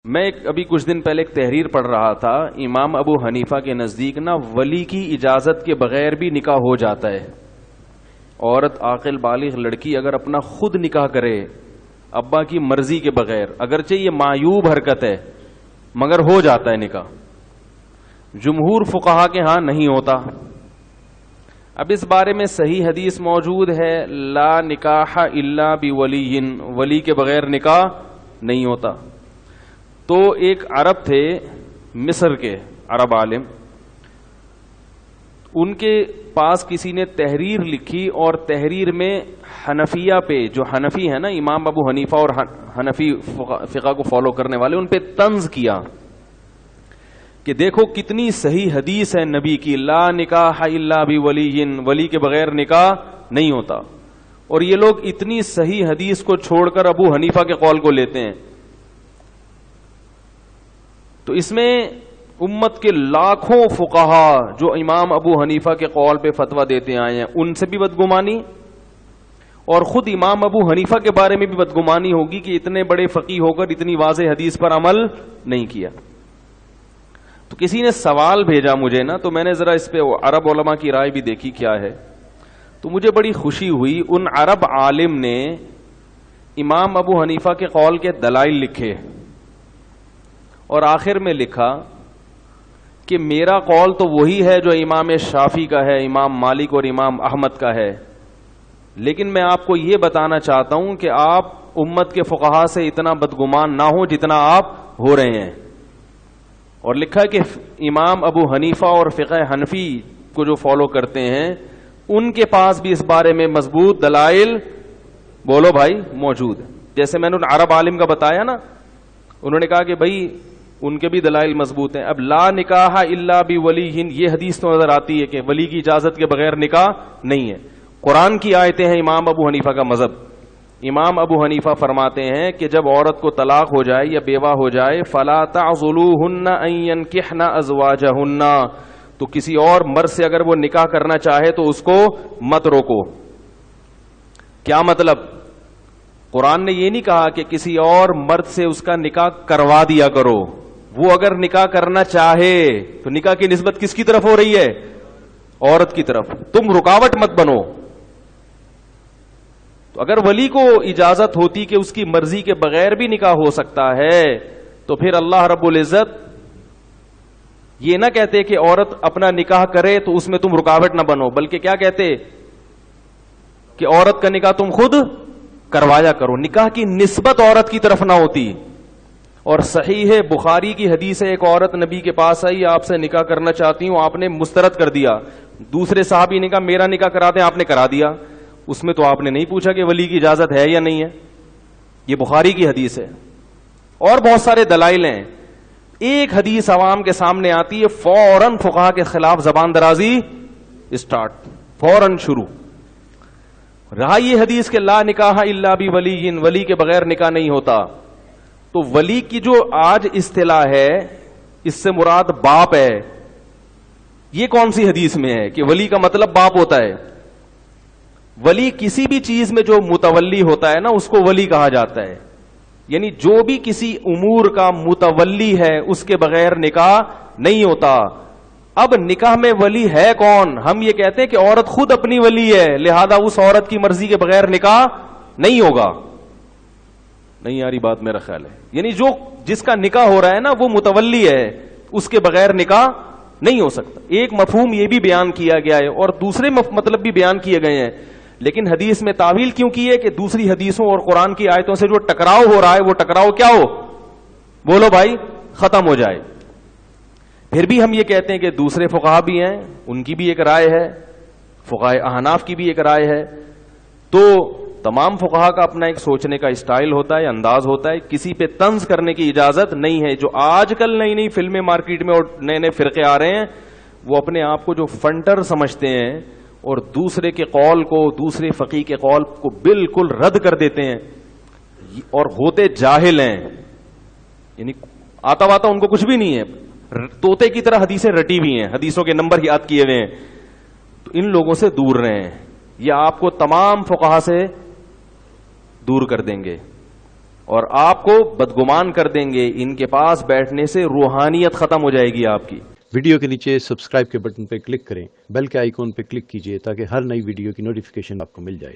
میں ابھی کچھ دن پہلے ایک تحریر پڑھ رہا تھا. امام ابو حنیفہ کے نزدیک نا ولی کی اجازت کے بغیر بھی نکاح ہو جاتا ہے. عورت عاقل بالغ لڑکی اگر اپنا خود نکاح کرے ابا کی مرضی کے بغیر، اگرچہ یہ معیوب حرکت ہے مگر ہو جاتا ہے نکاح. جمہور فقہا کے ہاں نہیں ہوتا. اب اس بارے میں صحیح حدیث موجود ہے، لا نکاح الا بولی، ولی کے بغیر نکاح نہیں ہوتا. تو ایک عرب تھے مصر کے عرب عالم، ان کے پاس کسی نے تحریر لکھی اور تحریر میں حنفیہ پہ، جو حنفی ہے نا امام ابو حنیفہ اور حنفی فقہ کو فالو کرنے والے، ان پہ طنز کیا کہ دیکھو کتنی صحیح حدیث ہے نبی کی، لا نکاح الا بولی، ولی کے بغیر نکاح نہیں ہوتا. اور یہ لوگ اتنی صحیح حدیث کو چھوڑ کر ابو حنیفہ کے قول کو لیتے ہیں. تو اس میں امت کے لاکھوں فقہا جو امام ابو حنیفہ کے قول پہ فتویٰ دیتے آئے ہیں ان سے بھی بدگمانی، اور خود امام ابو حنیفہ کے بارے میں بھی بدگمانی ہوگی کہ اتنے بڑے فقیہ ہو کر اتنی واضح حدیث پر عمل نہیں کیا. تو کسی نے سوال بھیجا مجھے نا، تو میں نے ذرا اس پہ عرب علماء کی رائے بھی دیکھی کیا ہے. تو مجھے بڑی خوشی ہوئی، ان عرب عالم نے امام ابو حنیفہ کے قول کے دلائل لکھے اور آخر میں لکھا کہ میرا قول تو وہی ہے جو امام شافعی کا ہے، امام مالک اور امام احمد کا ہے، لیکن میں آپ کو یہ بتانا چاہتا ہوں کہ آپ امت کے فقہا سے اتنا بدگمان نہ ہو جتنا آپ ہو رہے ہیں. اور لکھا کہ امام ابو حنیفہ اور فقہ حنفی کو جو فالو کرتے ہیں ان کے پاس بھی اس بارے میں مضبوط دلائل بولو بھائی موجود ہے. جیسے میں نے عرب عالم کا بتایا نا، انہوں نے کہا کہ بھائی ان کے بھی دلائل مضبوط ہیں. اب لا نکاح الا بولی، یہ حدیث تو نظر آتی ہے کہ ولی کی اجازت کے بغیر نکاح نہیں ہے. قرآن کی آیتیں ہیں امام ابو حنیفہ کا مذہب. امام ابو حنیفہ فرماتے ہیں کہ جب عورت کو طلاق ہو جائے یا بیوہ ہو جائے، فلا تعضلوهن ان ينكحن ازواجهن، تو کسی اور مرد سے اگر وہ نکاح کرنا چاہے تو اس کو مت روکو. کیا مطلب؟ قرآن نے یہ نہیں کہا کہ کسی اور مرد سے اس کا نکاح کروا دیا کرو. وہ اگر نکاح کرنا چاہے تو نکاح کی نسبت کس کی طرف ہو رہی ہے؟ عورت کی طرف. تم رکاوٹ مت بنو. تو اگر ولی کو اجازت ہوتی کہ اس کی مرضی کے بغیر بھی نکاح ہو سکتا ہے تو پھر اللہ رب العزت یہ نہ کہتے کہ عورت اپنا نکاح کرے تو اس میں تم رکاوٹ نہ بنو، بلکہ کیا کہتے کہ عورت کا نکاح تم خود کروایا کرو. نکاح کی نسبت عورت کی طرف نہ ہوتی. اور صحیح ہے بخاری کی حدیث ہے، ایک عورت نبی کے پاس آئی، آپ سے نکاح کرنا چاہتی ہوں، آپ نے مسترد کر دیا. دوسرے صحابی نے کہا میرا نکاح کرا دیں، آپ نے کرا دیا. اس میں تو آپ نے نہیں پوچھا کہ ولی کی اجازت ہے یا نہیں ہے. یہ بخاری کی حدیث ہے. اور بہت سارے دلائل ہیں. ایک حدیث عوام کے سامنے آتی ہے، فوراً فقہا کے خلاف زبان درازی اسٹارٹ، فوراً شروع. رہا یہ حدیث کہ لا نکاح الا بولی، ولی کے بغیر نکاح نہیں ہوتا. تو ولی کی جو آج اصطلاح ہے اس سے مراد باپ ہے. یہ کون سی حدیث میں ہے کہ ولی کا مطلب باپ ہوتا ہے؟ ولی کسی بھی چیز میں جو متولی ہوتا ہے نا اس کو ولی کہا جاتا ہے. یعنی جو بھی کسی امور کا متولی ہے اس کے بغیر نکاح نہیں ہوتا. اب نکاح میں ولی ہے کون؟ ہم یہ کہتے ہیں کہ عورت خود اپنی ولی ہے، لہذا اس عورت کی مرضی کے بغیر نکاح نہیں ہوگا. نہیں یاری بات میرا خیال ہے. یعنی جو جس کا نکاح ہو رہا ہے نا وہ متولی ہے، اس کے بغیر نکاح نہیں ہو سکتا. ایک مفہوم یہ بھی بیان کیا گیا ہے اور دوسرے مطلب بھی بیان کیے گئے ہیں. لیکن حدیث میں تعویل کیوں کی ہے کہ دوسری حدیثوں اور قرآن کی آیتوں سے جو ٹکراؤ ہو رہا ہے وہ ٹکراؤ کیا ہو؟ بولو بھائی، ختم ہو جائے. پھر بھی ہم یہ کہتے ہیں کہ دوسرے فقہا بھی ہیں، ان کی بھی ایک رائے ہے، فقہاء احناف کی بھی ایک رائے ہے. تو تمام فقہا کا اپنا ایک سوچنے کا اسٹائل ہوتا ہے، انداز ہوتا ہے. کسی پہ طنز کرنے کی اجازت نہیں ہے. جو آج کل نئی نئی فلمیں مارکیٹ میں اور نئے نئے فرقے آ رہے ہیں وہ اپنے آپ کو جو فنٹر سمجھتے ہیں اور دوسرے کے قول کو، دوسرے فقیہ کے قول کو بالکل رد کر دیتے ہیں اور ہوتے جاہل ہیں. یعنی آتا واتا ان کو کچھ بھی نہیں ہے، طوطے کی طرح حدیثیں رٹی ہوئی ہیں، حدیثوں کے نمبر یاد کیے ہوئے ہیں. تو ان لوگوں سے دور رہیں، یہ آپ کو تمام فقہا سے دور کر دیں گے. اور آپ کو بدگمان کر دیں گے. ان کے پاس بیٹھنے سے روحانیت ختم ہو جائے گی آپ کی. ویڈیو کے نیچے سبسکرائب کے بٹن پہ کلک کریں، بیل کے آئیکن پہ کلک کیجئے تاکہ ہر نئی ویڈیو کی نوٹیفیکیشن آپ کو مل جائے.